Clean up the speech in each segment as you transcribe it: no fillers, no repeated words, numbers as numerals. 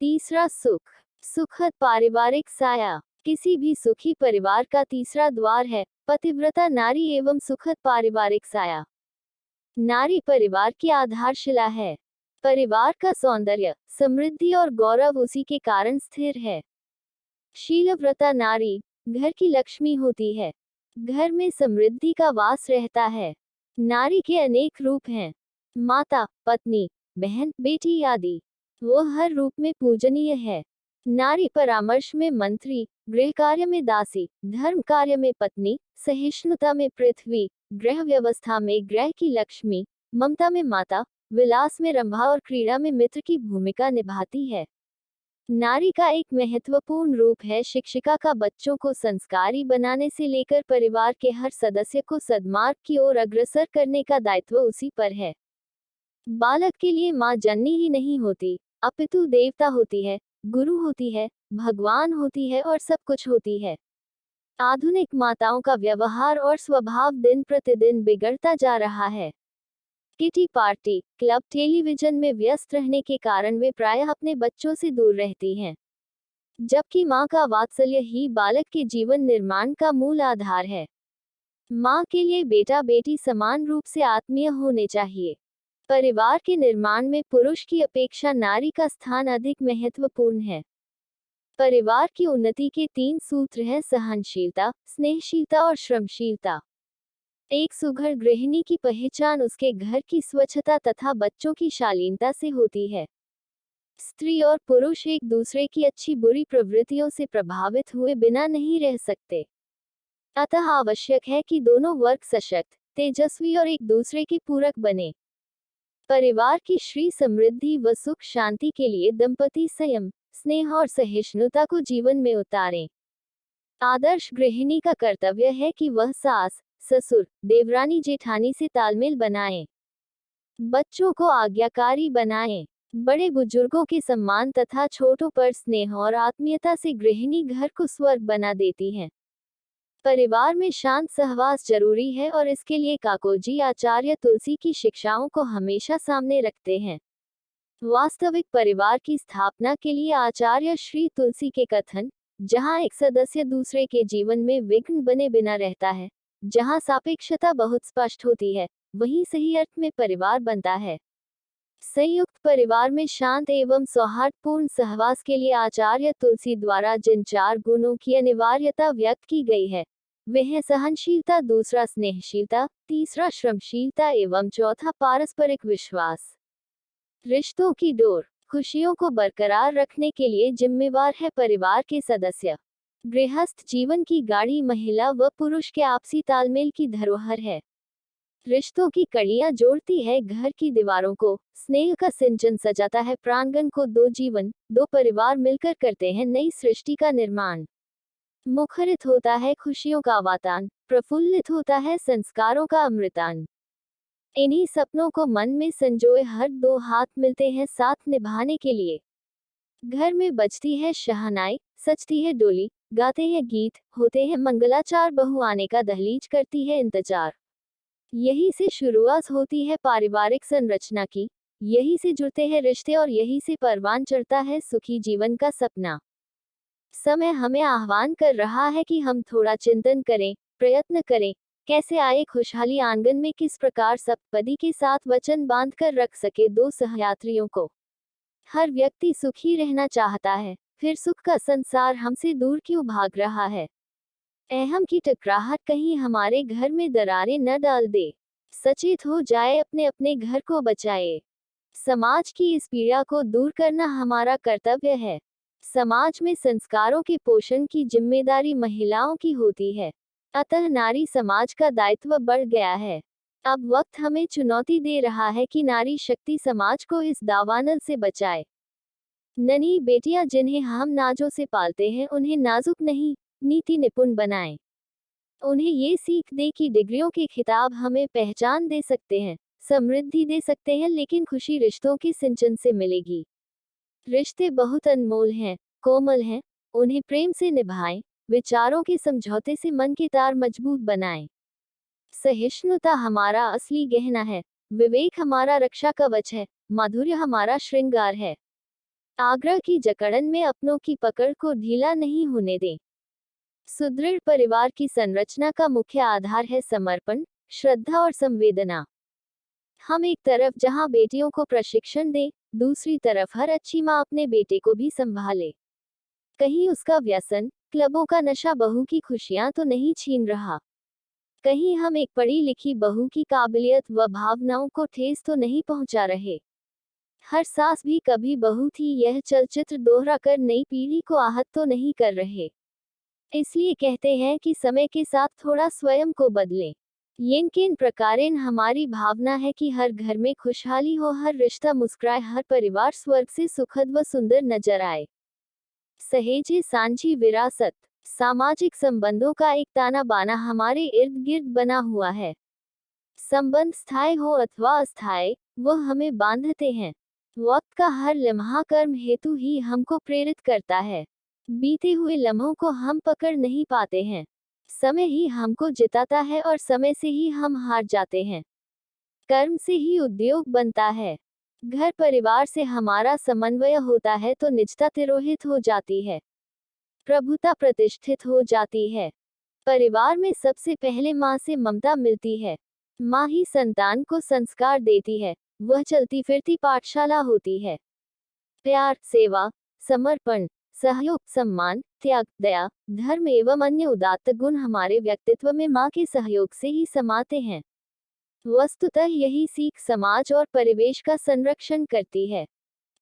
तीसरा सुख, सुखद पारिवारिक साया। किसी भी सुखी परिवार का तीसरा द्वार है पतिव्रता नारी एवं सुखद पारिवारिक साया। नारी परिवार की आधारशिला है। परिवार का सौंदर्य, समृद्धि और गौरव उसी के कारण स्थिर है। शीलव्रता नारी घर की लक्ष्मी होती है। घर में समृद्धि का वास रहता है। नारी के अनेक रूप हैं, माता, पत्नी, बहन, बेटी आदि। वो हर रूप में पूजनीय है। नारी परामर्श में मंत्री, गृह कार्य में दासी, धर्म कार्य में पत्नी, सहिष्णुता में पृथ्वी, गृह व्यवस्था में ग्रह की लक्ष्मी, ममता में माता, विलास में रंभा और क्रीड़ा में मित्र की भूमिका निभाती है। नारी का एक महत्वपूर्ण रूप है शिक्षिका का। बच्चों को संस्कारी बनाने से लेकर परिवार के हर सदस्य को सद्मार्ग की ओर अग्रसर करने का दायित्व उसी पर है। बालक के लिए माँ जननी ही नहीं होती, अपितु देवता होती है, गुरु होती है, भगवान होती है और सब कुछ होती है। आधुनिक माताओं का व्यवहार और स्वभाव दिन प्रतिदिन बिगड़ता जा रहा है। किटी पार्टी, क्लब, टेलीविजन में व्यस्त रहने के कारण वे प्रायः अपने बच्चों से दूर रहती हैं, जबकि माँ का वात्सल्य ही बालक के जीवन निर्माण का मूल आधार है। माँ के लिए बेटा बेटी समान रूप से आत्मीय होने चाहिए। परिवार के निर्माण में पुरुष की अपेक्षा नारी का स्थान अधिक महत्वपूर्ण है। परिवार की उन्नति के 3 सूत्र हैं: सहनशीलता, स्नेहशीलता और श्रमशीलता। एक सुघड़ गृहिणी की पहचान उसके घर की स्वच्छता तथा बच्चों की शालीनता से होती है। स्त्री और पुरुष एक दूसरे की अच्छी बुरी प्रवृत्तियों से प्रभावित हुए बिना नहीं रह सकते। अतः आवश्यक है कि दोनों वर्ग सशक्त, तेजस्वी और एक दूसरे के पूरक बने। परिवार की श्री समृद्धि व सुख शांति के लिए दंपति संयम, स्नेह और सहिष्णुता को जीवन में उतारें। आदर्श गृहिणी का कर्तव्य है कि वह सास, ससुर, देवरानी, जेठानी से तालमेल बनाएं, बच्चों को आज्ञाकारी बनाएं, बड़े बुजुर्गों के सम्मान तथा छोटों पर स्नेह और आत्मीयता से गृहिणी घर को स्वर्ग बना देती है। परिवार में शांत सहवास जरूरी है और इसके लिए काकोजी आचार्य तुलसी की शिक्षाओं को हमेशा सामने रखते हैं। वास्तविक परिवार की स्थापना के लिए आचार्य श्री तुलसी के कथन, जहाँ एक सदस्य दूसरे के जीवन में विघ्न बने बिना रहता है, जहाँ सापेक्षता बहुत स्पष्ट होती है, वहीं सही अर्थ में परिवार बनता है। संयुक्त परिवार में शांत एवं सौहार्दपूर्ण सहवास के लिए आचार्य तुलसी द्वारा जिन 4 गुणों की अनिवार्यता व्यक्त की गई है, वे हैं सहनशीलता, दूसरा स्नेहशीलता, तीसरा श्रमशीलता एवं चौथा पारस्परिक विश्वास। रिश्तों की डोर, खुशियों को बरकरार रखने के लिए जिम्मेवार है परिवार के सदस्य। गृहस्थ जीवन की गाढ़ी महिला व पुरुष के आपसी तालमेल की धरोहर है। रिश्तों की कड़ियां जोड़ती है घर की दीवारों को, स्नेह का सिंचन सजाता है प्रांगण को। 2 जीवन, 2 परिवार मिलकर करते हैं नई सृष्टि का निर्माण। मुखरित होता है खुशियों का वातान, प्रफुल्लित होता है संस्कारों का अमृतान। इन्हीं सपनों को मन में संजोए हर 2 हाथ मिलते हैं साथ निभाने के लिए। घर में बजती है शहनाई, सजती है डोली, गाते हैं गीत, होते हैं मंगलाचार, बहू आने का दहलीज करती है इंतजार। यही से शुरुआत होती है पारिवारिक संरचना की, यही से जुड़ते हैं रिश्ते और यही से परवान चढ़ता है सुखी जीवन का सपना। समय हमें आह्वान कर रहा है कि हम थोड़ा चिंतन करें, प्रयत्न करें, कैसे आए खुशहाली आंगन में, किस प्रकार सप्तपदी के साथ वचन बांध कर रख सके 2 सहयात्रियों को। हर व्यक्ति सुखी रहना चाहता है, फिर सुख का संसार हमसे दूर क्यों भाग रहा है। अहम की टकराहट कहीं हमारे घर में दरारें न डाल दे। सचेत हो जाए, अपने अपने घर को बचाए। समाज की इस पीड़ा को दूर करना हमारा कर्तव्य है। समाज में संस्कारों के पोषण की जिम्मेदारी महिलाओं की होती है, अतः नारी समाज का दायित्व बढ़ गया है। अब वक्त हमें चुनौती दे रहा है कि नारी शक्ति समाज को इस दावानल से बचाए। नन्ही बेटियां जिन्हें हम नाजों से पालते हैं, उन्हें नाजुक नहीं, नीति निपुण बनाएं। उन्हें ये सीख दे कि डिग्रियों के खिताब हमें पहचान दे सकते हैं, समृद्धि दे सकते हैं, लेकिन खुशी रिश्तों के सिंचन से मिलेगी। रिश्ते बहुत अनमोल हैं, कोमल हैं, उन्हें प्रेम से निभाएं, विचारों के समझौते से मन के तार मजबूत बनाएं। सहिष्णुता हमारा असली गहना है, विवेक हमारा रक्षा कवच है, माधुर्य हमारा श्रृंगार है। आग्रह की जकड़न में अपनों की पकड़ को ढीला नहीं होने दें। सुदृढ़ परिवार की संरचना का मुख्य आधार है समर्पण, श्रद्धा और संवेदना। हम एक तरफ जहां बेटियों को प्रशिक्षण दें, दूसरी तरफ हर अच्छी माँ अपने बेटे को भी संभाले। कहीं उसका व्यसन, क्लबों का नशा बहू की खुशियां तो नहीं छीन रहा। कहीं हम एक पढ़ी लिखी बहू की काबिलियत व भावनाओं को ठेस तो नहीं पहुंचा रहे। हर सास भी कभी बहू थी यह चलचित्र दोहराकर नई पीढ़ी को आहत तो नहीं कर रहे। इसलिए कहते हैं कि समय के साथ थोड़ा स्वयं को बदलें। येनकेन प्रकारेण हमारी भावना है कि हर घर में खुशहाली हो, हर रिश्ता मुस्कुराए, हर परिवार स्वर्ग से सुखद व सुंदर नजर आए। सहेजे सांझी विरासत। सामाजिक संबंधों का एक ताना बाना हमारे इर्द गिर्द बना हुआ है। संबंध स्थायी हो अथवा अस्थायी, वो हमें बांधते हैं। वक्त का हर लम्हा कर्म हेतु ही हमको प्रेरित करता है। बीते हुए लम्हों को हम पकड़ नहीं पाते हैं। समय ही हमको जिताता है और समय से ही हम हार जाते हैं। कर्म से ही उद्योग बनता है। घर परिवार से हमारा समन्वय होता है तो निजता तिरोहित हो जाती है, प्रभुता प्रतिष्ठित हो जाती है। परिवार में सबसे पहले माँ से ममता मिलती है। माँ ही संतान को संस्कार देती है, वह चलती फिरती पाठशाला होती है। प्यार, सेवा, समर्पण, सहयोग, सम्मान, त्याग, दया, धर्म एवं अन्य उदात्त गुण हमारे व्यक्तित्व में माँ के सहयोग से ही समाते हैं। वस्तुतः यही सीख समाज और परिवेश का संरक्षण करती है।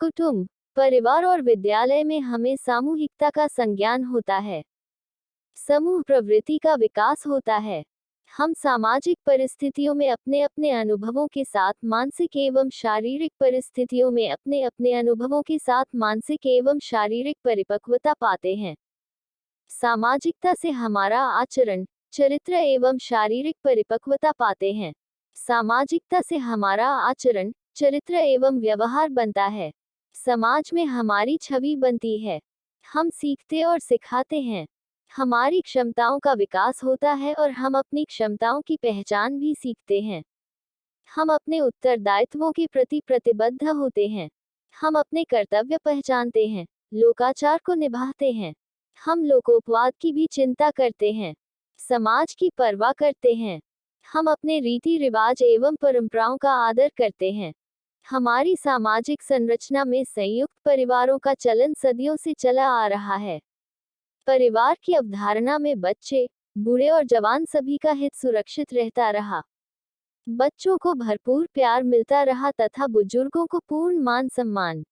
कुटुंब, परिवार और विद्यालय में हमें सामूहिकता का संज्ञान होता है। समूह प्रवृत्ति का विकास होता है। हम सामाजिक परिस्थितियों में अपने अपने अनुभवों के साथ मानसिक एवं शारीरिक परिस्थितियों में अपने अपने अनुभवों के साथ मानसिक एवं शारीरिक परिपक्वता पाते हैं। सामाजिकता से हमारा आचरण, चरित्र एवं शारीरिक परिपक्वता पाते हैं। सामाजिकता से हमारा आचरण, चरित्र एवं व्यवहार बनता है। समाज में हमारी छवि बनती है। हम सीखते और सिखाते हैं। हमारी क्षमताओं का विकास होता है और हम अपनी क्षमताओं की पहचान भी सीखते हैं। हम अपने उत्तरदायित्वों के प्रति प्रतिबद्ध होते हैं। हम अपने कर्तव्य पहचानते हैं, लोकाचार को निभाते हैं। हम लोकोपवाद की भी चिंता करते हैं, समाज की परवाह करते हैं। हम अपने रीति रिवाज एवं परंपराओं का आदर करते हैं। हमारी सामाजिक संरचना में संयुक्त परिवारों का चलन सदियों से चला आ रहा है। परिवार की अवधारणा में बच्चे, बूढ़े और जवान सभी का हित सुरक्षित रहता रहा। बच्चों को भरपूर प्यार मिलता रहा तथा बुजुर्गों को पूर्ण मान सम्मान।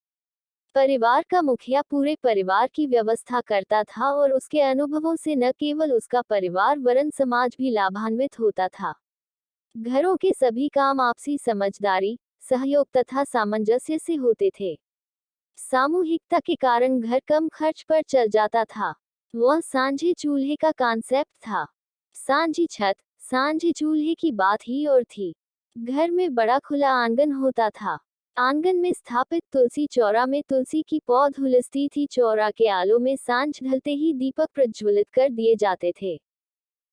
परिवार का मुखिया पूरे परिवार की व्यवस्था करता था और उसके अनुभवों से न केवल उसका परिवार वरन समाज भी लाभान्वित होता था। घरों के सभी काम आपसी समझदारी, सहयोग तथा सामंजस्य से होते थे। सामूहिकता के कारण घर कम खर्च पर चल जाता था। वह सांझे चूल्हे का कॉन्सेप्ट था। सांझी छत, सांझे चूल्हे की बात ही और थी। घर में बड़ा खुला आंगन होता था। आंगन में स्थापित तुलसी चौरा में तुलसी की पौध हुलसती थी। चौरा के आलों में सांझ ढलते ही दीपक प्रज्वलित कर दिए जाते थे।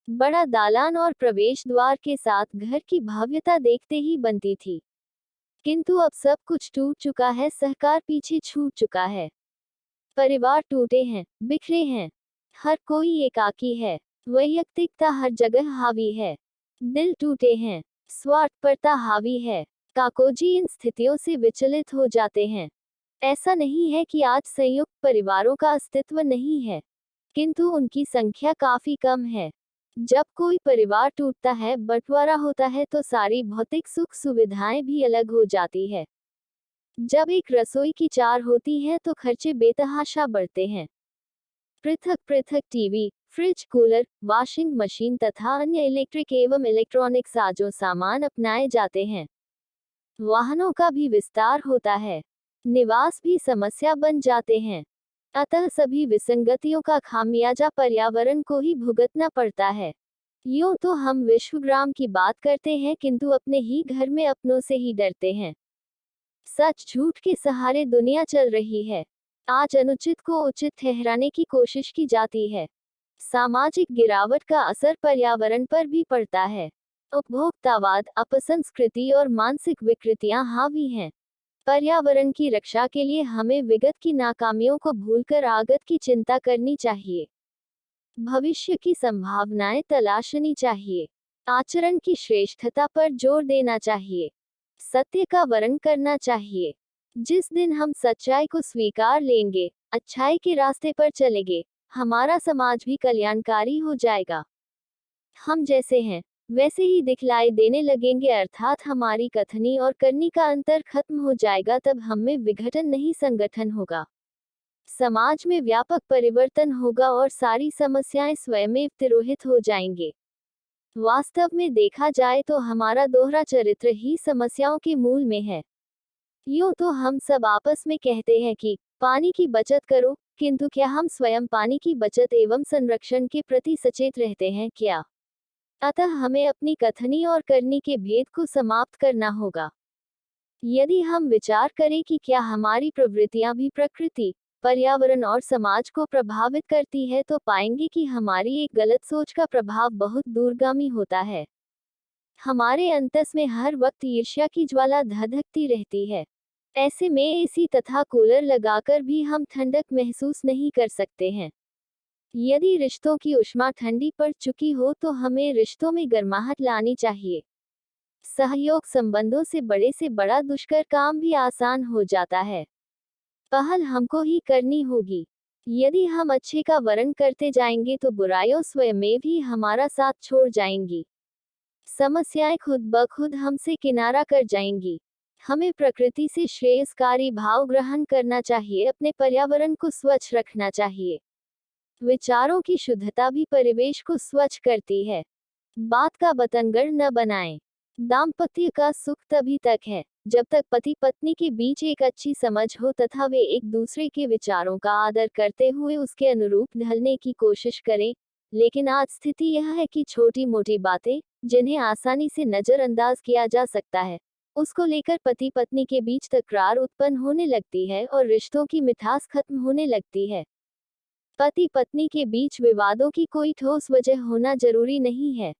बड़ा दालान और प्रवेश द्वार के साथ घर की भव्यता देखते ही बनती थी। किंतु अब सब कुछ टूट चुका है, सहकार पीछे छूट चुका है। परिवार टूटे हैं, बिखरे हैं। हर कोई एकाकी है। वैयक्तिकता हर जगह हावी है। दिल टूटे हैं। स्वार्थपरता हावी है। काकोजी इन स्थितियों से विचलित हो जाते हैं। ऐसा नहीं है कि आज संयुक्त परिवारों का अस्तित्व नहीं है, किंतु उनकी संख्या काफी कम है। जब कोई परिवार टूटता है, बंटवारा होता है तो सारी भौतिक सुख सुविधाएं भी अलग हो जाती है। जब एक रसोई की 4 होती है तो खर्चे बेतहाशा बढ़ते हैं। पृथक पृथक TV, fridge, cooler, washing machine तथा अन्य इलेक्ट्रिक एवं इलेक्ट्रॉनिक साजो सामान अपनाए जाते हैं। वाहनों का भी विस्तार होता है। निवास भी समस्या बन जाते हैं। अतः सभी विसंगतियों का खामियाजा पर्यावरण को ही भुगतना पड़ता है। यूं तो हम विश्वग्राम की बात करते हैं, किंतु अपने ही घर में अपनों से ही डरते हैं। सच झूठ के सहारे दुनिया चल रही है। आज अनुचित को उचित ठहराने की कोशिश की जाती है। सामाजिक गिरावट का असर पर्यावरण पर भी पड़ता है। उपभोक्तावाद, अपसंस्कृति और मानसिक विकृतियां हावी हैं। पर्यावरण की रक्षा के लिए हमें विगत की नाकामियों को भूलकर आगत की चिंता करनी चाहिए। भविष्य की संभावनाएं तलाशनी चाहिए। आचरण की श्रेष्ठता पर जोर देना चाहिए। सत्य का वर्ण करना चाहिए। जिस दिन हम सच्चाई को स्वीकार लेंगे, अच्छाई के रास्ते पर चलेंगे, हमारा समाज भी कल्याणकारी हो जाएगा। हम जैसे हैं वैसे ही दिखलाई देने लगेंगे, अर्थात हमारी कथनी और करनी का अंतर खत्म हो जाएगा। तब हम में विघटन नहीं संगठन होगा। समाज में व्यापक परिवर्तन होगा और सारी समस्याएं स्वयं तिरोहित हो जाएंगे। वास्तव में देखा जाए तो हमारा दोहरा चरित्र ही समस्याओं के मूल में है। यूं तो हम सब आपस में कहते हैं कि पानी की बचत करो, किंतु क्या हम स्वयं पानी की बचत एवं संरक्षण के प्रति सचेत रहते हैं क्या? अतः हमें अपनी कथनी और करनी के भेद को समाप्त करना होगा। यदि हम विचार करें कि क्या हमारी प्रवृत्तियां भी प्रकृति, पर्यावरण और समाज को प्रभावित करती है, तो पाएंगे कि हमारी एक गलत सोच का प्रभाव बहुत दूरगामी होता है। हमारे अंतस में हर वक्त ईर्ष्या की ज्वाला धधकती रहती है। ऐसे में एसी तथा कूलर लगाकर भी हम ठंडक महसूस नहीं कर सकते हैं। यदि रिश्तों की ऊष्मा ठंडी पड़ चुकी हो तो हमें रिश्तों में गर्माहट लानी चाहिए। सहयोग संबंधों से बड़ा दुष्कर काम भी आसान हो जाता है। पहल हमको ही करनी होगी। यदि हम अच्छे का वर्ण करते जाएंगे तो बुराइयों स्वयं में भी हमारा साथ छोड़ जाएंगी। समस्याएं खुद ब खुद हमसे किनारा कर जाएंगी। हमें प्रकृति से श्रेयस्कारी भाव ग्रहण करना चाहिए, अपने पर्यावरण को स्वच्छ रखना चाहिए। विचारों की शुद्धता भी परिवेश को स्वच्छ करती है। बात का बतंगड़ न बनाएं। दाम्पत्य का सुख तभी तक है जब तक पति पत्नी के बीच एक अच्छी समझ हो तथा वे एक दूसरे के विचारों का आदर करते हुए उसके अनुरूप ढलने की कोशिश करें। लेकिन आज स्थिति यह है कि छोटी मोटी बातें, जिन्हें आसानी से नजरअंदाज किया जा सकता है, उसको लेकर पति पत्नी के बीच तकरार उत्पन्न होने लगती है और रिश्तों की मिठास खत्म होने लगती है। पति पत्नी के बीच विवादों की कोई ठोस वजह होना जरूरी नहीं है।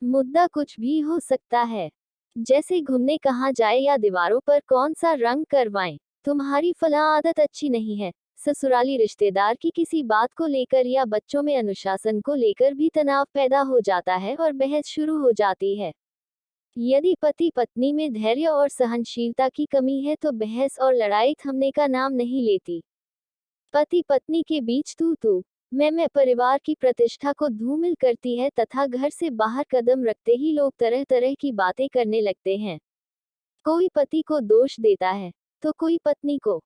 मुद्दा कुछ भी हो सकता है, जैसे घूमने कहाँ जाए या दीवारों पर कौन सा रंग करवाएं। तुम्हारी फला आदत अच्छी नहीं है। ससुराली रिश्तेदार की किसी बात को लेकर या बच्चों में अनुशासन को लेकर भी तनाव पैदा हो जाता है और बहस शुरू हो जाती है। यदि पति पत्नी में धैर्य और सहनशीलता की कमी है तो बहस और लड़ाई थमने का नाम नहीं लेती। पति पत्नी के बीच तू मैं परिवार की प्रतिष्ठा को धूमिल करती है तथा घर से बाहर कदम रखते ही लोग तरह तरह की बातें करने लगते हैं। कोई पति को दोष देता है तो कोई पत्नी को।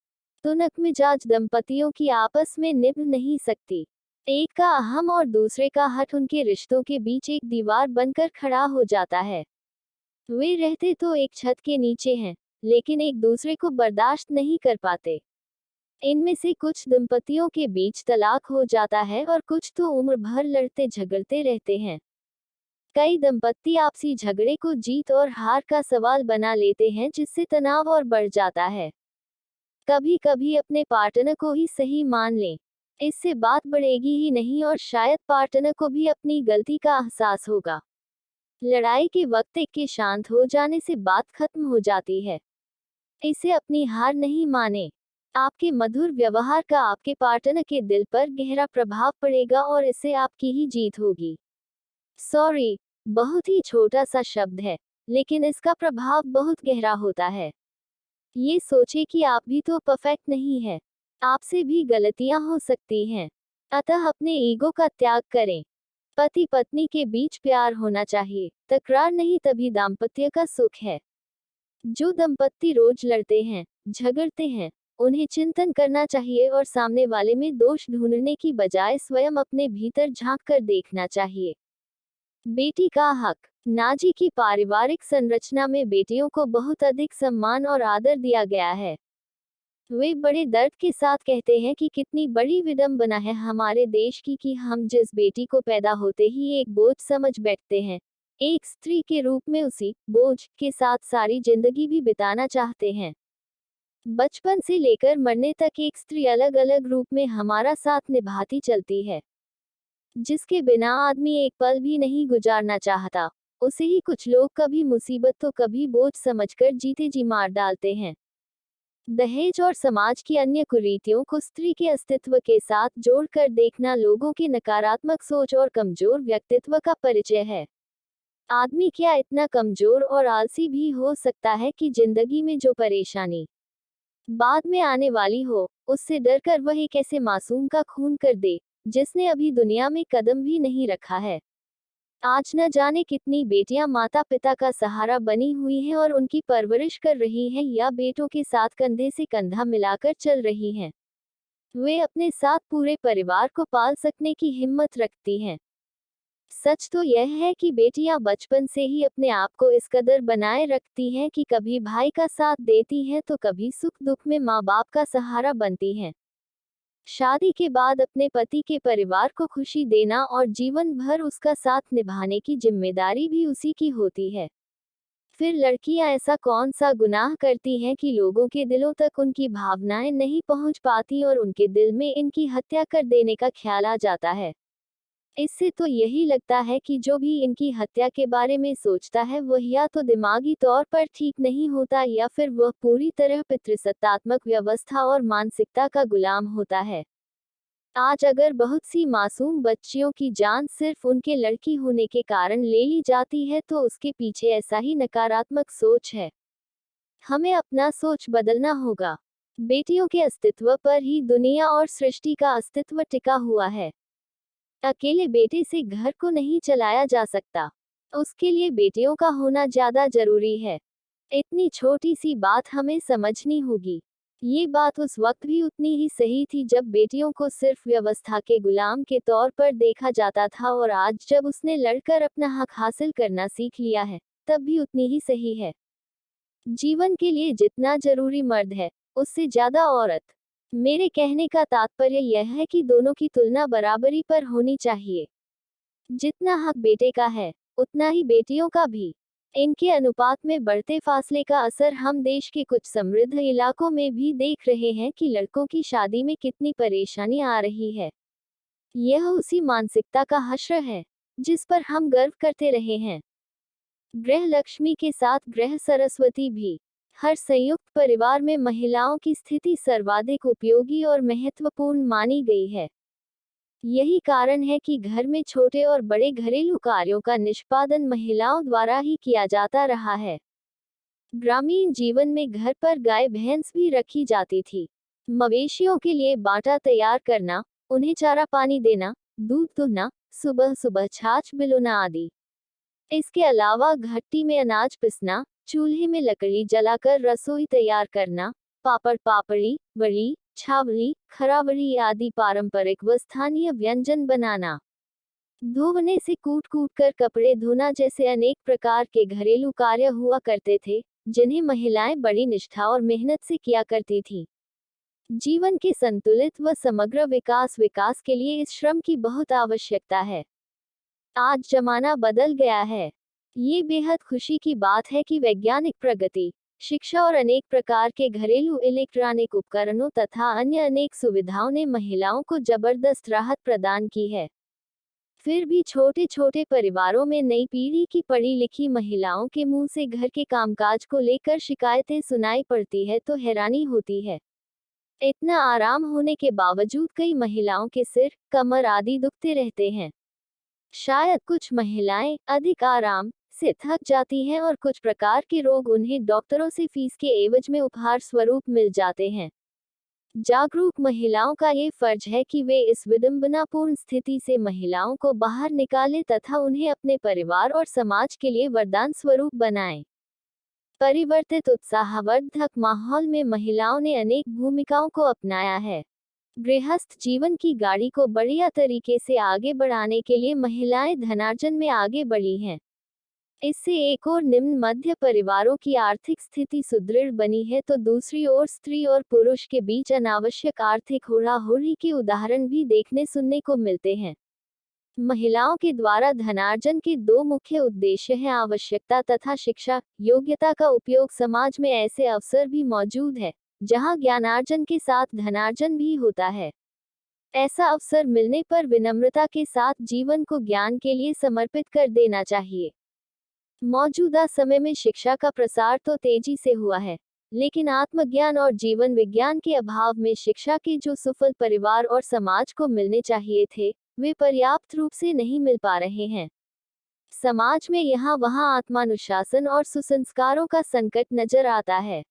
तुनक मिजाज दंपतियों की आपस में निभ नहीं सकती। एक का अहम और दूसरे का हठ उनके रिश्तों के बीच एक दीवार बनकर खड़ा हो जाता है। वे रहते तो एक छत के नीचे हैं, लेकिन एक दूसरे को बर्दाश्त नहीं कर पाते। इनमें से कुछ दंपतियों के बीच तलाक हो जाता है और कुछ तो उम्र भर लड़ते झगड़ते रहते हैं। कई दंपति आपसी झगड़े को जीत और हार का सवाल बना लेते हैं, जिससे तनाव और बढ़ जाता है। कभी कभी अपने पार्टनर को ही सही मान लें, इससे बात बढ़ेगी ही नहीं और शायद पार्टनर को भी अपनी गलती का एहसास होगा। लड़ाई के वक्त एक के शांत हो जाने से बात खत्म हो जाती है। इसे अपनी हार नहीं माने। आपके मधुर व्यवहार का आपके पार्टनर के दिल पर गहरा प्रभाव पड़ेगा और इससे आपकी ही जीत होगी। सॉरी, बहुत ही छोटा सा शब्द है, लेकिन इसका प्रभाव बहुत गहरा होता है। ये सोचे कि आप भी तो परफेक्ट नहीं है, आपसे भी गलतियां हो सकती हैं। अतः अपने ईगो का त्याग करें। पति पत्नी के बीच प्यार होना चाहिए, तकरार नहीं, तभी दाम्पत्य का सुख है। जो दंपत्ति रोज लड़ते हैं, झगड़ते हैं, उन्हें चिंतन करना चाहिए और सामने वाले में दोष ढूंढने की बजाय स्वयं अपने भीतर झांक कर देखना चाहिए। बेटी का हक। नाजी की पारिवारिक संरचना में बेटियों को बहुत अधिक सम्मान और आदर दिया गया है। वे बड़े दर्द के साथ कहते हैं कि कितनी बड़ी विडंबना है हमारे देश की कि हम जिस बेटी को पैदा होते ही एक बोझ समझ बैठते हैं, एक स्त्री के रूप में उसी बोझ के साथ सारी जिंदगी भी बिताना चाहते हैं। बचपन से लेकर मरने तक एक स्त्री अलग अलग रूप में हमारा साथ निभाती चलती है, जिसके बिना आदमी एक पल भी नहीं गुजारना चाहता। उसे ही कुछ लोग कभी मुसीबत तो कभी बोझ समझकर जीते जी मार डालते हैं। दहेज और समाज की अन्य कुरीतियों को स्त्री के अस्तित्व के साथ जोड़कर देखना लोगों की नकारात्मक सोच और कमजोर व्यक्तित्व का परिचय है। आदमी क्या इतना कमजोर और आलसी भी हो सकता है कि जिंदगी में जो परेशानी बाद में आने वाली हो, उससे डरकर वह एक ऐसे मासूम का खून कर दे, जिसने अभी दुनिया में कदम भी नहीं रखा है। आज न जाने कितनी बेटियां माता पिता का सहारा बनी हुई हैं और उनकी परवरिश कर रही हैं या बेटों के साथ कंधे से कंधा मिलाकर चल रही हैं। वे अपने साथ पूरे परिवार को पाल सकने की हिम्मत रखती हैं। सच तो यह है कि बेटियां बचपन से ही अपने आप को इस कदर बनाए रखती हैं कि कभी भाई का साथ देती हैं तो कभी सुख दुख में माँ बाप का सहारा बनती हैं। शादी के बाद अपने पति के परिवार को खुशी देना और जीवन भर उसका साथ निभाने की जिम्मेदारी भी उसी की होती है। फिर लड़कियां ऐसा कौन सा गुनाह करती हैं कि लोगों के दिलों तक उनकी भावनाएं नहीं पहुंच पाती और उनके दिल में इनकी हत्या कर देने का ख्याल आ जाता है। इससे तो यही लगता है कि जो भी इनकी हत्या के बारे में सोचता है वह या तो दिमागी तौर पर ठीक नहीं होता या फिर वह पूरी तरह पितृसत्तात्मक व्यवस्था और मानसिकता का गुलाम होता है। आज अगर बहुत सी मासूम बच्चियों की जान सिर्फ उनके लड़की होने के कारण ले ली जाती है तो उसके पीछे ऐसा ही नकारात्मक सोच है। हमें अपना सोच बदलना होगा। बेटियों के अस्तित्व पर ही दुनिया और सृष्टि का अस्तित्व टिका हुआ है। अकेले बेटे से घर को नहीं चलाया जा सकता। उसके लिए बेटियों का होना ज्यादा जरूरी है। इतनी छोटी सी बात हमें समझनी होगी। ये बात उस वक्त भी उतनी ही सही थी जब बेटियों को सिर्फ व्यवस्था के गुलाम के तौर पर देखा जाता था और आज जब उसने लड़कर अपना हक हासिल करना सीख लिया है, तब भी उतनी ही सही है। जीवन के लिए जितना जरूरी मर्द है, उससे ज्यादा औरत। मेरे कहने का तात्पर्य यह है कि दोनों की तुलना बराबरी पर होनी चाहिए। जितना हक बेटे का है, उतना ही बेटियों का भी। इनके अनुपात में बढ़ते फासले का असर हम देश के कुछ समृद्ध इलाकों में भी देख रहे हैं कि लड़कों की शादी में कितनी परेशानी आ रही है। यह उसी मानसिकता का हश्र है, जिस पर हम गर्व करते रहे हैं। गृह लक्ष्मी के साथ गृह सरस्वती भी। हर संयुक्त परिवार में महिलाओं की स्थिति सर्वाधिक उपयोगी और महत्वपूर्ण मानी गई है। यही कारण है कि घर में छोटे और बड़े घरेलू कार्यों का निष्पादन महिलाओं द्वारा ही किया जाता रहा है। ग्रामीण जीवन में घर पर गाय भैंस भी रखी जाती थी। मवेशियों के लिए बाटा तैयार करना, उन्हें चारा पानी देना, दूध दुहना, सुबह सुबह छाछ बिलोना आदि। इसके अलावा घट्टी में अनाज पिसना, चूल्हे में लकड़ी जलाकर रसोई तैयार करना, पापड़ पापड़ी, वड़ी, छावड़ी, खरावड़ी आदि पारंपरिक व स्थानीय व्यंजन बनाना, धोने से कूट कूट कर कपड़े धोना जैसे अनेक प्रकार के घरेलू कार्य हुआ करते थे, जिन्हें महिलाएं बड़ी निष्ठा और मेहनत से किया करती थीं। जीवन के संतुलित व समग्र विकास के लिए इस श्रम की बहुत आवश्यकता है। आज जमाना बदल गया है। ये बेहद खुशी की बात है कि वैज्ञानिक प्रगति, शिक्षा और अनेक प्रकार के घरेलू इलेक्ट्रॉनिक उपकरणों तथा अन्य अनेक सुविधाओं ने महिलाओं को जबरदस्त राहत प्रदान की है। फिर भी छोटे छोटे परिवारों में नई पीढ़ी की पढ़ी लिखी महिलाओं के मुंह से घर के कामकाज को लेकर शिकायतें सुनाई पड़ती है तो हैरानी होती है। इतना आराम होने के बावजूद कई महिलाओं के सिर, कमर आदि दुखते रहते हैं। शायद कुछ महिलाएं अधिक आराम से थक जाती हैं और कुछ प्रकार के रोग उन्हें डॉक्टरों से फीस के एवज में उपहार स्वरूप मिल जाते हैं। जागरूक महिलाओं का ये फर्ज है कि वे इस विडंबनापूर्ण स्थिति से महिलाओं को बाहर निकालें तथा उन्हें अपने परिवार और समाज के लिए वरदान स्वरूप बनाएं। परिवर्तित उत्साहवर्धक माहौल में महिलाओं ने अनेक भूमिकाओं को अपनाया है। गृहस्थ जीवन की गाड़ी को बढ़िया तरीके से आगे बढ़ाने के लिए महिलाएं धनार्जन में आगे बढ़ी हैं। इससे एक और निम्न मध्य परिवारों की आर्थिक स्थिति सुदृढ़ बनी है तो दूसरी ओर स्त्री और पुरुष के बीच अनावश्यक आर्थिक होड़ाहोड़ी के उदाहरण भी देखने सुनने को मिलते हैं। महिलाओं के द्वारा धनार्जन के दो मुख्य उद्देश्य हैं आवश्यकता तथा शिक्षा। योग्यता का उपयोग समाज में ऐसे अवसर भी मौजूद है जहां ज्ञानार्जन के साथ धनार्जन भी होता है। ऐसा अवसर मिलने पर विनम्रता के साथ जीवन को ज्ञान के लिए समर्पित कर देना चाहिए। मौजूदा समय में शिक्षा का प्रसार तो तेजी से हुआ है, लेकिन आत्मज्ञान और जीवन विज्ञान के अभाव में शिक्षा के जो सुफल परिवार और समाज को मिलने चाहिए थे, वे पर्याप्त रूप से नहीं मिल पा रहे हैं। समाज में यहाँ वहाँ आत्मानुशासन और सुसंस्कारों का संकट नजर आता है।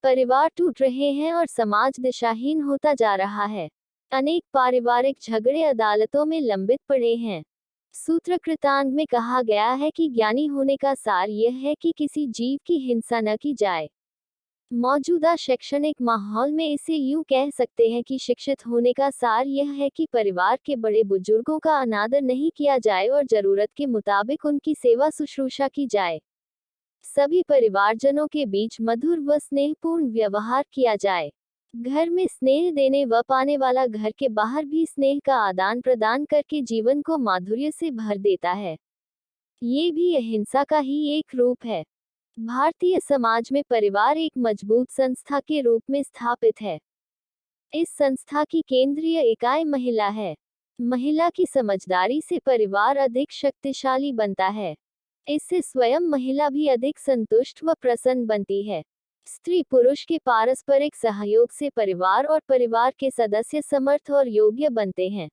परिवार टूट रहे हैं और समाज दिशाहीन होता जा रहा है। अनेक पारिवारिक झगड़े अदालतों में लंबित पड़े हैं। सूत्रकृतांत में कहा गया है कि ज्ञानी होने का सार यह है कि किसी जीव की हिंसा न की जाए। मौजूदा शैक्षणिक माहौल में इसे यूं कह सकते हैं कि शिक्षित होने का सार यह है कि परिवार के बड़े बुजुर्गों का अनादर नहीं किया जाए और जरूरत के मुताबिक उनकी सेवा शुश्रूषा की जाए। सभी परिवारजनों के बीच मधुर व स्नेहपूर्ण व्यवहार किया जाए। घर में स्नेह देने व पाने वाला घर के बाहर भी स्नेह का आदान प्रदान करके जीवन को माधुर्य से भर देता है। ये भी अहिंसा का ही एक रूप है। भारतीय समाज में परिवार एक मजबूत संस्था के रूप में स्थापित है। इस संस्था की केंद्रीय इकाई महिला है। महिला की समझदारी से परिवार अधिक शक्तिशाली बनता है। इससे स्वयं महिला भी अधिक संतुष्ट व प्रसन्न बनती है। स्त्री पुरुष के पारस्परिक सहयोग से परिवार और परिवार के सदस्य समर्थ और योग्य बनते हैं।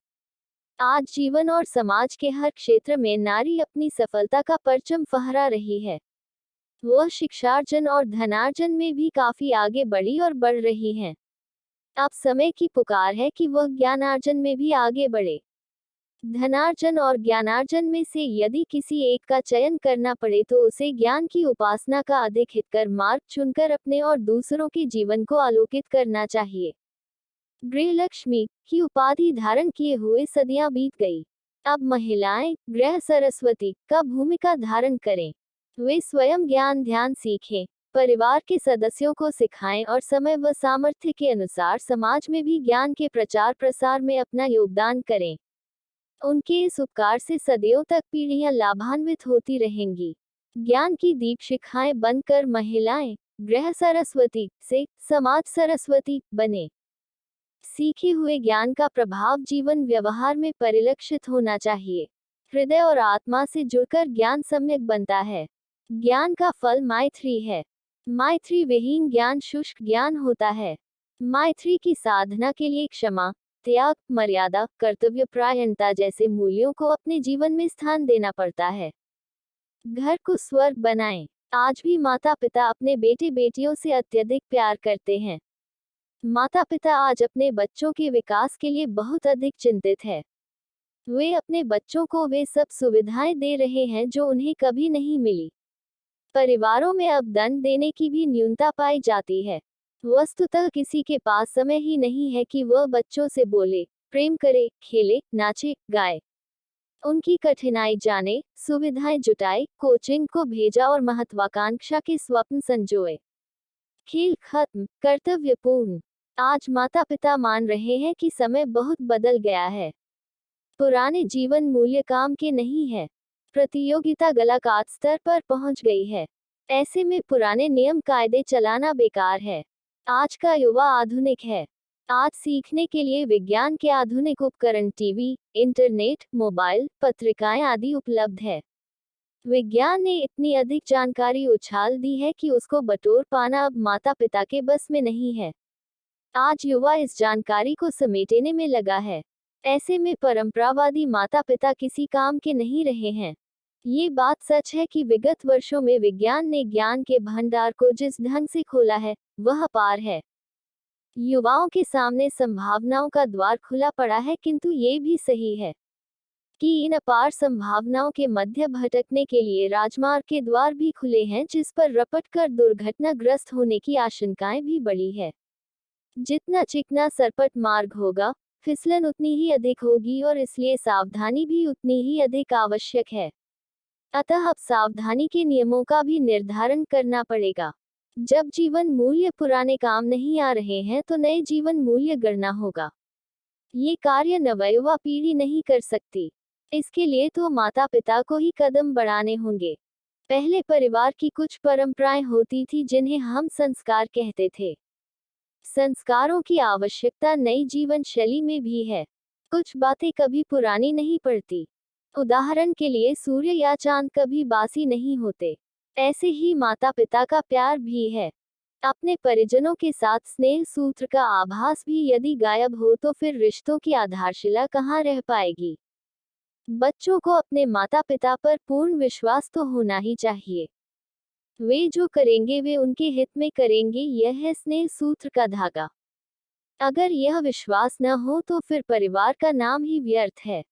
आज जीवन और समाज के हर क्षेत्र में नारी अपनी सफलता का परचम फहरा रही है। वह शिक्षार्जन और धनार्जन में भी काफी आगे बढ़ी और बढ़ रही हैं। अब समय की पुकार है कि वह ज्ञानार्जन में भी आगे बढ़े। धनार्जन और ज्ञानार्जन में से यदि किसी एक का चयन करना पड़े तो उसे ज्ञान की उपासना का अधिक हितकर मार्ग चुनकर अपने और दूसरों के जीवन को आलोकित करना चाहिए। गृहलक्ष्मी की उपाधि धारण किए हुए सदियां बीत गई। अब महिलाएं गृह सरस्वती का भूमिका धारण करें। वे स्वयं ज्ञान ध्यान सीखें, परिवार के सदस्यों को सिखाएं और समय व सामर्थ्य के अनुसार समाज में भी ज्ञान के प्रचार प्रसार में अपना योगदान करें। उनके इस उपकार से सदियों तक पीढ़ियां लाभान्वित होती रहेंगी। ज्ञान की दीप शिखाएं बनकर महिलाएं गृह सरस्वती से समाज सरस्वती बने। सीखे हुए ज्ञान का प्रभाव जीवन व्यवहार में परिलक्षित होना चाहिए। हृदय और आत्मा से जुड़कर ज्ञान सम्यक बनता है। ज्ञान का फल मैत्री है। मैत्री विहीन ज्ञान शुष्क ज्ञान होता है। मैत्री की साधना के लिए क्षमा, त्याग, मर्यादा, कर्तव्यपरायणता जैसे मूल्यों को अपने जीवन में स्थान देना पड़ता है। घर को स्वर्ग बनाएं। आज भी माता पिता अपने बेटे बेटियों से अत्यधिक प्यार करते हैं। माता पिता आज अपने बच्चों के विकास के लिए बहुत अधिक चिंतित है। वे अपने बच्चों को वे सब सुविधाएं दे रहे हैं जो उन्हें कभी नहीं मिली। परिवारों में अब दंड देने की भी न्यूनता पाई जाती है। वस्तुतः किसी के पास समय ही नहीं है कि वह बच्चों से बोले, प्रेम करे, खेले, नाचे, गाए, उनकी कठिनाई जाने, सुविधाएं जुटाए, कोचिंग को भेजा और महत्वाकांक्षा के स्वप्न संजोए। खेल खत्म, कर्तव्यपूर्ण। आज माता पिता मान रहे हैं कि समय बहुत बदल गया है। पुराने जीवन मूल्य काम के नहीं है। प्रतियोगिता गलाकात स्तर पर पहुंच गई है। ऐसे में पुराने नियम कायदे चलाना बेकार है। आज का युवा आधुनिक है। आज सीखने के लिए विज्ञान के आधुनिक उपकरण टीवी, इंटरनेट, मोबाइल, पत्रिकाएं आदि उपलब्ध है। विज्ञान ने इतनी अधिक जानकारी उछाल दी है कि उसको बटोर पाना अब माता पिता के बस में नहीं है। आज युवा इस जानकारी को समेटने में लगा है। ऐसे में परंपरावादी माता पिता किसी काम के नहीं रहे हैं। ये बात सच है कि विगत वर्षों में विज्ञान ने ज्ञान के भंडार को जिस ढंग से खोला है, वह अपार है। युवाओं के सामने संभावनाओं का द्वार खुला पड़ा है, किंतु ये भी सही है कि इन अपार संभावनाओं के मध्य भटकने के लिए राजमार्ग के द्वार भी खुले हैं, जिस पर रपट कर दुर्घटनाग्रस्त होने की आशंकाएं भी बढ़ी है। जितना चिकना सरपट मार्ग होगा, फिसलन उतनी ही अधिक होगी और इसलिए सावधानी भी उतनी ही अधिक आवश्यक है। अतः अब सावधानी के नियमों का भी निर्धारण करना पड़ेगा। जब जीवन मूल्य पुराने काम नहीं आ रहे हैं तो नए जीवन मूल्य गढ़ना होगा। ये कार्य नवयुवा पीढ़ी नहीं कर सकती। इसके लिए तो माता पिता को ही कदम बढ़ाने होंगे। पहले परिवार की कुछ परंपराएं होती थी जिन्हें हम संस्कार कहते थे। संस्कारों की आवश्यकता नई जीवन शैली में भी है। कुछ बातें कभी पुरानी नहीं पड़ती। उदाहरण के लिए सूर्य या चांद कभी बासी नहीं होते। ऐसे ही माता पिता का प्यार भी है। अपने परिजनों के साथ स्नेह सूत्र का आभास भी यदि गायब हो तो फिर रिश्तों की आधारशिला कहाँ रह पाएगी। बच्चों को अपने माता पिता पर पूर्ण विश्वास तो होना ही चाहिए। वे जो करेंगे वे उनके हित में करेंगे, यह है स्नेह सूत्र का धागा। अगर यह विश्वास न हो तो फिर परिवार का नाम ही व्यर्थ है।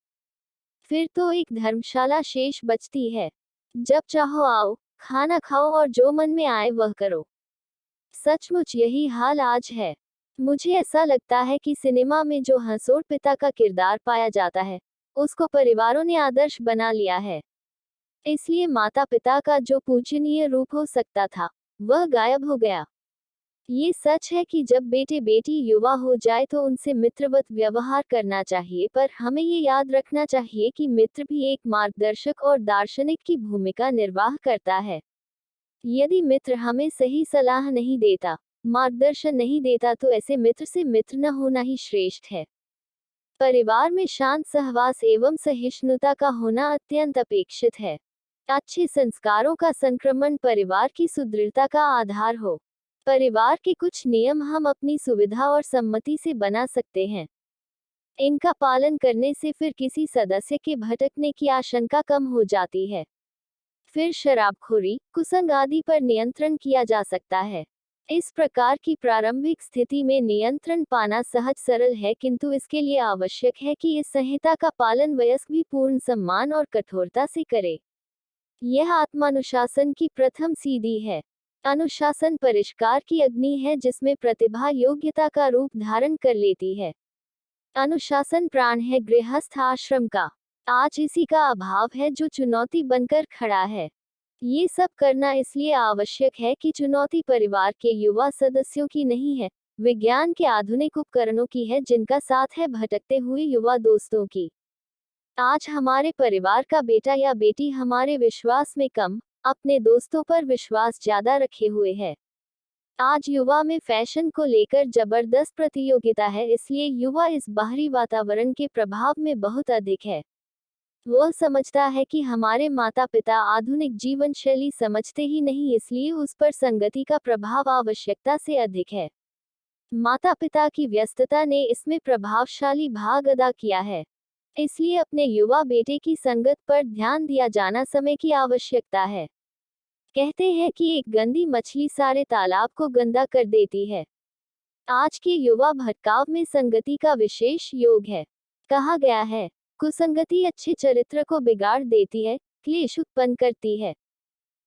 फिर तो एक धर्मशाला शेष बचती है। जब चाहो आओ, खाना खाओ और जो मन में आए वह करो। सचमुच यही हाल आज है। मुझे ऐसा लगता है कि सिनेमा में जो हंसोड़ पिता का किरदार पाया जाता है, उसको परिवारों ने आदर्श बना लिया है। इसलिए माता पिता का जो पूजनीय रूप हो सकता था, वह गायब हो गया। ये सच है कि जब बेटे बेटी युवा हो जाए तो उनसे मित्रवत व्यवहार करना चाहिए, पर हमें ये याद रखना चाहिए कि मित्र भी एक मार्गदर्शक और दार्शनिक की भूमिका निर्वाह करता है। यदि मित्र हमें सही सलाह नहीं देता, मार्गदर्शन नहीं देता तो ऐसे मित्र से मित्र न होना ही श्रेष्ठ है। परिवार में शांत सहवास एवं सहिष्णुता का होना अत्यंत अपेक्षित है। अच्छे संस्कारों का संक्रमण परिवार की सुदृढ़ता का आधार हो। परिवार के कुछ नियम हम अपनी सुविधा और सम्मति से बना सकते हैं। इनका पालन करने से फिर किसी सदस्य के भटकने की आशंका कम हो जाती है। फिर शराबखोरी, कुसंग आदि पर नियंत्रण किया जा सकता है। इस प्रकार की प्रारंभिक स्थिति में नियंत्रण पाना सहज सरल है, किंतु इसके लिए आवश्यक है कि इस संहिता का पालन वयस्क भी पूर्ण सम्मान और कठोरता से करे। यह आत्मानुशासन की प्रथम सीढ़ी है। अनुशासन परिष्कार की अग्नि है जिसमें प्रतिभा योग्यता का रूप धारण कर लेती है। अनुशासन प्राण है गृहस्थ आश्रम का। आज इसी का अभाव है जो चुनौती बनकर खड़ा है। ये सब करना इसलिए आवश्यक है कि चुनौती परिवार के युवा सदस्यों की नहीं है, विज्ञान के आधुनिक उपकरणों की है जिनका साथ है भटकते हुए युवा दोस्तों की। आज हमारे परिवार का बेटा या बेटी हमारे विश्वास में कम, अपने दोस्तों पर विश्वास ज्यादा रखे हुए है। आज युवा में फैशन को लेकर जबरदस्त प्रतियोगिता है, इसलिए युवा इस बाहरी वातावरण के प्रभाव में बहुत अधिक है। वह समझता है कि हमारे माता पिता आधुनिक जीवन शैली समझते ही नहीं, इसलिए उस पर संगति का प्रभाव आवश्यकता से अधिक है। माता पिता की व्यस्तता ने इसमें प्रभावशाली भाग अदा किया है। इसलिए अपने युवा बेटे की संगत पर ध्यान दिया जाना समय की आवश्यकता है। कहते हैं कि एक गंदी मछली सारे तालाब को गंदा कर देती है। आज के युवा भटकाव में संगति का विशेष योग है। कहा गया है, कुसंगति अच्छे चरित्र को बिगाड़ देती है, क्लेश उत्पन्न करती है,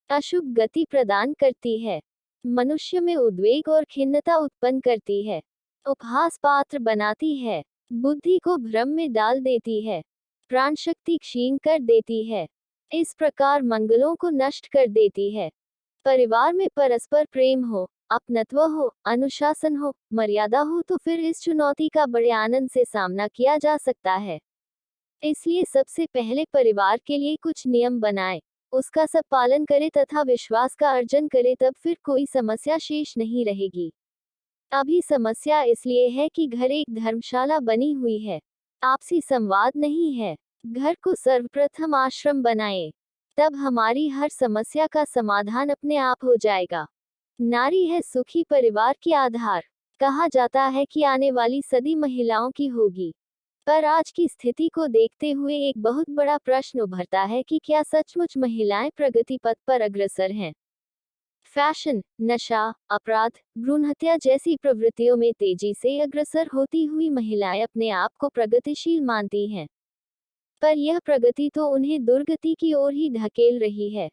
अशुभ गति प्रदान करती है, मनुष्य में उद्वेग और खिन्नता उत्पन्न करती है, उपहास पात्र बनाती है, बुद्धि को भ्रम में डाल देती है, प्राण शक्ति क्षीण कर देती है, इस प्रकार मंगलों को नष्ट कर देती है। परिवार में परस्पर प्रेम हो, अपनत्व हो, अनुशासन हो, मर्यादा हो तो फिर इस चुनौती का बड़े आनंद से सामना किया जा सकता है। इसलिए सबसे पहले परिवार के लिए कुछ नियम बनाए, उसका सब पालन करे तथा विश्वास का अर्जन करे, तब फिर कोई समस्या शेष नहीं रहेगी। अभी समस्या इसलिए है कि घर एक धर्मशाला बनी हुई है, आपसी संवाद नहीं है। घर को सर्वप्रथम आश्रम बनाए, तब हमारी हर समस्या का समाधान अपने आप हो जाएगा। नारी है सुखी परिवार की आधार। कहा जाता है कि आने वाली सदी महिलाओं की होगी, पर आज की स्थिति को देखते हुए एक बहुत बड़ा प्रश्न उभरता है कि क्या सचमुच महिलाएं प्रगति पथ पर अग्रसर हैं। फैशन, नशा, अपराध, भ्रूण हत्या जैसी प्रवृत्तियों में तेजी से अग्रसर होती हुई महिलाएं अपने आप को प्रगतिशील मानती हैं, पर यह प्रगति तो उन्हें दुर्गति की ओर ही धकेल रही है।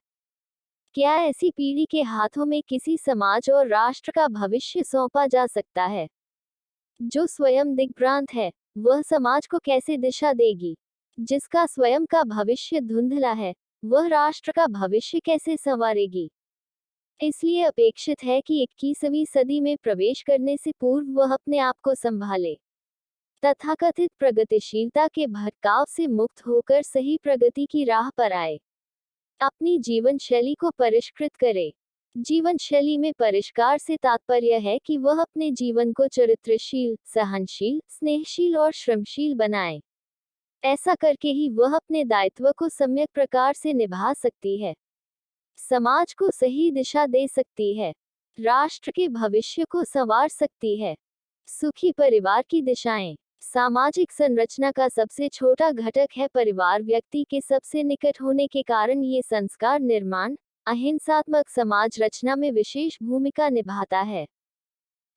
क्या ऐसी पीढ़ी के हाथों में किसी समाज और राष्ट्र का भविष्य सौंपा जा सकता है? जो स्वयं दिग्भ्रांत है, वह समाज को कैसे दिशा देगी? जिसका स्वयं का भविष्य धुंधला है, वह राष्ट्र का भविष्य कैसे संवारेगी? इसलिए अपेक्षित है कि 21वीं सदी में प्रवेश करने से पूर्व वह अपने आप को संभाले, तथाकथित प्रगतिशीलता के भटकाव से मुक्त होकर सही प्रगति की राह पर आए, अपनी जीवन शैली को परिष्कृत करे। जीवन शैली में परिष्कार से तात्पर्य है कि वह अपने जीवन को चरित्रशील, सहनशील, स्नेहशील और श्रमशील बनाए। ऐसा करके ही वह अपने दायित्व को सम्यक प्रकार से निभा सकती है, समाज को सही दिशा दे सकती है। राष्ट्र के भविष्य को संवार सकती है। सुखी परिवार की दिशाएं। सामाजिक संरचना का सबसे छोटा घटक है परिवार। व्यक्ति के सबसे निकट होने के कारण ये संस्कार निर्माण, अहिंसात्मक समाज रचना में विशेष भूमिका निभाता है।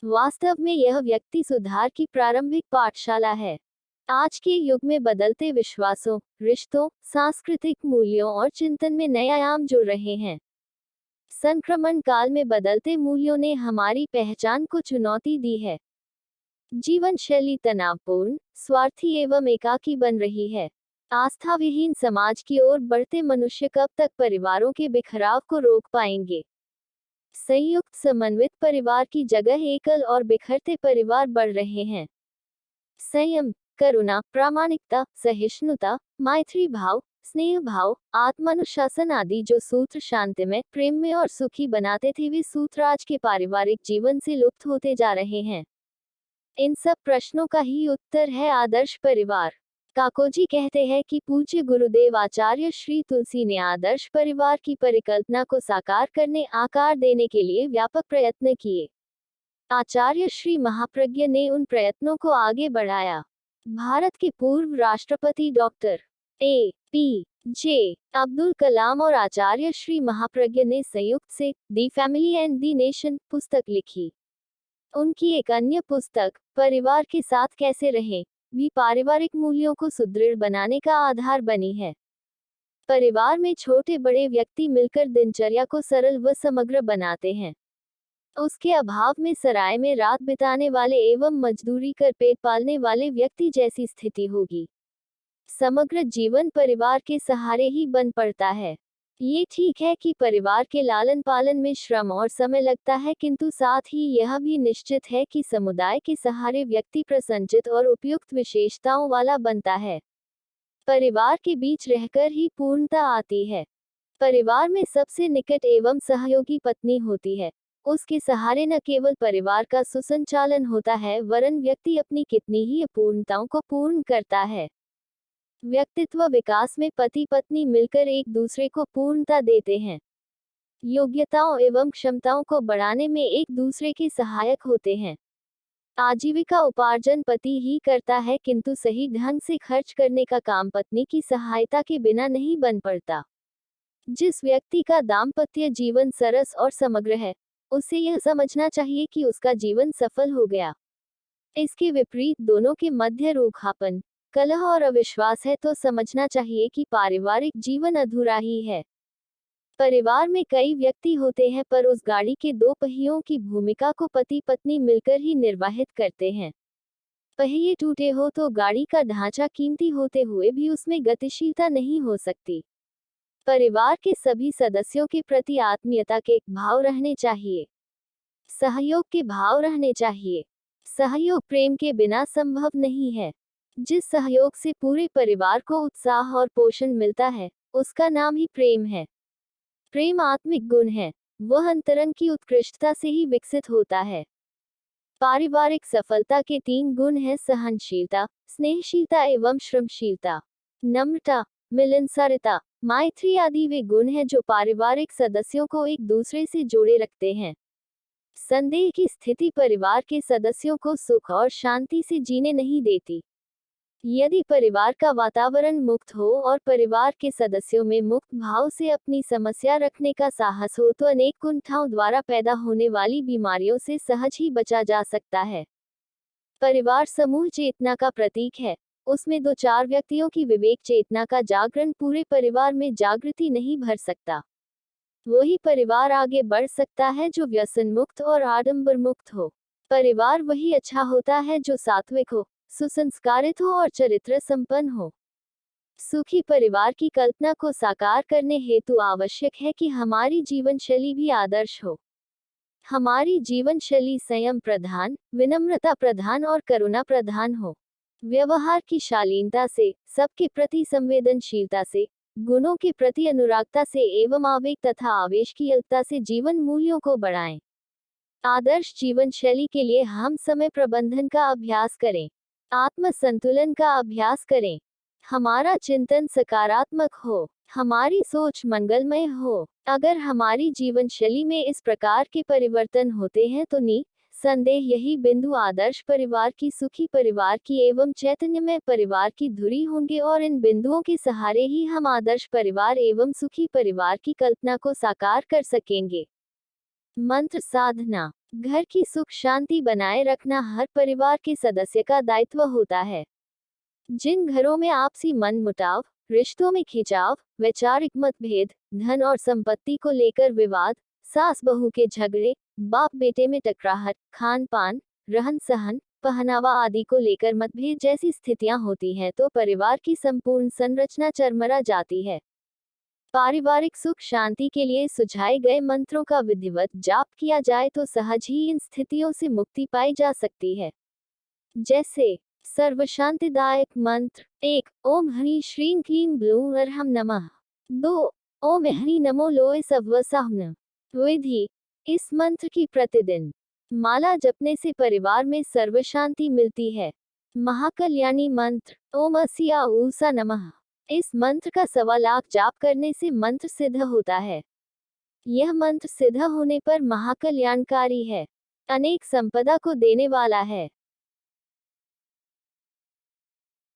वास्तव में यह व्यक्ति सुधार की प्रारंभिक पाठशाला है। आज के युग में बदलते विश्वासों, रिश्तों, सांस्कृतिक मूल्यों और चिंतन में नए आयाम जुड़ रहे हैं। संक्रमण काल में बदलते मूल्यों ने हमारी पहचान को चुनौती दी है। जीवन शैली तनावपूर्ण, स्वार्थी एवं एकाकी बन रही है। आस्था विहीन समाज की ओर बढ़ते मनुष्य कब तक परिवारों के बिखराव को रोक पाएंगे? संयुक्त समन्वित परिवार की जगह एकल और बिखरते परिवार बढ़ रहे हैं। संयम, करुणा, प्रामाणिकता, सहिष्णुता, मैत्री भाव, स्नेह भाव, आत्मानुशासन आदि जो सूत्र शांतिमय, प्रेममय और सुखी बनाते थे, वे सूत्र आज के पारिवारिक जीवन से लुप्त होते जा रहे हैं। इन सब प्रश्नों का ही उत्तर है आदर्श परिवार। काकोजी कहते हैं कि पूज्य गुरुदेव आचार्य श्री तुलसी ने आदर्श परिवार की परिकल्पना को साकार करने, आकार देने के लिए व्यापक प्रयत्न किए। आचार्य श्री महाप्रज्ञ ने उन प्रयत्नों को आगे बढ़ाया। भारत के पूर्व राष्ट्रपति डॉक्टर ए.पी.जे. अब्दुल कलाम और आचार्य श्री महाप्रज्ञ ने संयुक्त से दी फैमिली एंड दी नेशन पुस्तक लिखी। उनकी एक अन्य पुस्तक, परिवार के साथ कैसे रहें, भी पारिवारिक मूल्यों को सुदृढ़ बनाने का आधार बनी है। परिवार में छोटे बड़े व्यक्ति मिलकर दिनचर्या को सरल व समग्र बनाते हैं। उसके अभाव में सराय में रात बिताने वाले एवं मजदूरी कर पेट पालने वाले व्यक्ति जैसी स्थिति होगी। समग्र जीवन परिवार के सहारे ही बन पड़ता है। ये ठीक है कि परिवार के लालन पालन में श्रम और समय लगता है, किंतु साथ ही यह भी निश्चित है कि समुदाय के सहारे व्यक्ति प्रसन्नचित्त और उपयुक्त विशेषताओं वाला बनता है। परिवार के बीच रहकर ही पूर्णता आती है। परिवार में सबसे निकट एवं सहयोगी पत्नी होती है। उसके सहारे न केवल परिवार का सुसंचालन होता है, वरन व्यक्ति अपनी कितनी ही अपूर्णताओं को पूर्ण करता है। व्यक्तित्व विकास में पति पत्नी मिलकर एक दूसरे को पूर्णता देते हैं। योग्यताओं एवं क्षमताओं को बढ़ाने में एक दूसरे के सहायक होते हैं। आजीविका उपार्जन पति ही करता है, किंतु सही ढंग से खर्च करने का काम पत्नी की सहायता के बिना नहीं बन पड़ता। जिस व्यक्ति का दाम्पत्य जीवन सरस और समग्र है, उसे यह समझना चाहिए कि उसका जीवन सफल हो गया। इसके विपरीत दोनों के मध्य रूखापन, कलह और अविश्वास है तो समझना चाहिए कि पारिवारिक जीवन अधूरा ही है। परिवार में कई व्यक्ति होते हैं, पर उस गाड़ी के दो पहियों की भूमिका को पति पत्नी मिलकर ही निर्वाहित करते हैं। पहिए टूटे हो तो गाड़ी का ढांचा कीमती होते हुए भी उसमें गतिशीलता नहीं हो सकती। परिवार के सभी सदस्यों के प्रति आत्मीयता के भाव रहने चाहिए। सहयोग के भाव रहने चाहिए। सहयोग प्रेम के बिना संभव नहीं है। जिस सहयोग से पूरे परिवार को उत्साह और पोषण मिलता है, उसका नाम ही प्रेम है। प्रेम आत्मिक गुण है। वह अंतरंग की उत्कृष्टता से ही विकसित होता है। पारिवारिक सफलता के 3 गुण हैं: सहनशीलता, स्नेहशीलता एवं श्रमशीलता। नम्रता, मिलनसारता, मैत्री आदि वे गुण हैं जो पारिवारिक सदस्यों को एक दूसरे से जोड़े रखते हैं। संदेह की स्थिति परिवार के सदस्यों को सुख और शांति से जीने नहीं देती। यदि परिवार का वातावरण मुक्त हो और परिवार के सदस्यों में मुक्त भाव से अपनी समस्या रखने का साहस हो, तो अनेक कुंठाओं द्वारा पैदा होने वाली बीमारियों से सहज ही बचा जा सकता है। परिवार समूह चेतना का प्रतीक है। उसमें 2-4 व्यक्तियों की विवेक चेतना का जागरण पूरे परिवार में जागृति नहीं भर सकता। वही परिवार आगे बढ़ सकता है जो व्यसन मुक्त और आडंबर मुक्त हो। परिवार वही अच्छा होता है जो सात्विक हो, सुसंस्कारित हो और चरित्र संपन्न हो। सुखी परिवार की कल्पना को साकार करने हेतु आवश्यक है कि हमारी जीवन शैली भी आदर्श हो। हमारी जीवन शैली संयम प्रधान, विनम्रता प्रधान और करुणा प्रधान हो। व्यवहार की शालीनता से, सबके प्रति संवेदनशीलता से, गुणों के प्रति अनुरागता से एवं आवेग तथा आवेश की अल्पता से जीवन मूल्यों को बढ़ाएं। आदर्श जीवन शैली के लिए हम समय प्रबंधन का अभ्यास करें, आत्म संतुलन का अभ्यास करें, हमारा चिंतन सकारात्मक हो, हमारी सोच मंगलमय हो। अगर हमारी जीवन शैली में इस प्रकार के परिवर्तन होते हैं तो संदेह यही बिंदु आदर्श परिवार की, सुखी परिवार की एवं चैतन्यमय परिवार की धुरी होंगे, और इन बिंदुओं के सहारे ही हम आदर्श परिवार एवं सुखी परिवार की कल्पना को साकार कर सकेंगे। मंत्र साधना। घर की सुख शांति बनाए रखना हर परिवार के सदस्य का दायित्व होता है। जिन घरों में आपसी मनमुटाव, रिश्तों में खिंचाव, वैचारिक मतभेद, धन और संपत्ति को लेकर विवाद, सास बहू के झगड़े, बाप बेटे में टकराहट, खान पान, रहन सहन, पहनावा आदि को लेकर मतभेद जैसी स्थितियां होती हैं, तो परिवार की संपूर्ण संरचना चरमरा जाती है। पारिवारिक सुख शांति के लिए सुझाए गए मंत्रों का विधिवत जाप किया जाए तो सहज ही इन स्थितियों से मुक्ति पाई जा सकती है। जैसे सर्वशांतिदायक मंत्र 1 ओम ह्रीं श्रीं क्लीं ब्लूं अर्हं नमः। 2 ओम ह्रीं नमो लोय सव्वसाहुन। विधि। इस मंत्र की प्रतिदिन माला जपने से परिवार में सर्वशांति मिलती है। महाकल्याणी मंत्र ओम अस्या ऊसा नमः। इस मंत्र का 1.25 लाख जाप करने से मंत्र सिद्ध होता है। यह मंत्र सिद्ध होने पर महाकल्याणकारी है, अनेक संपदा को देने वाला है।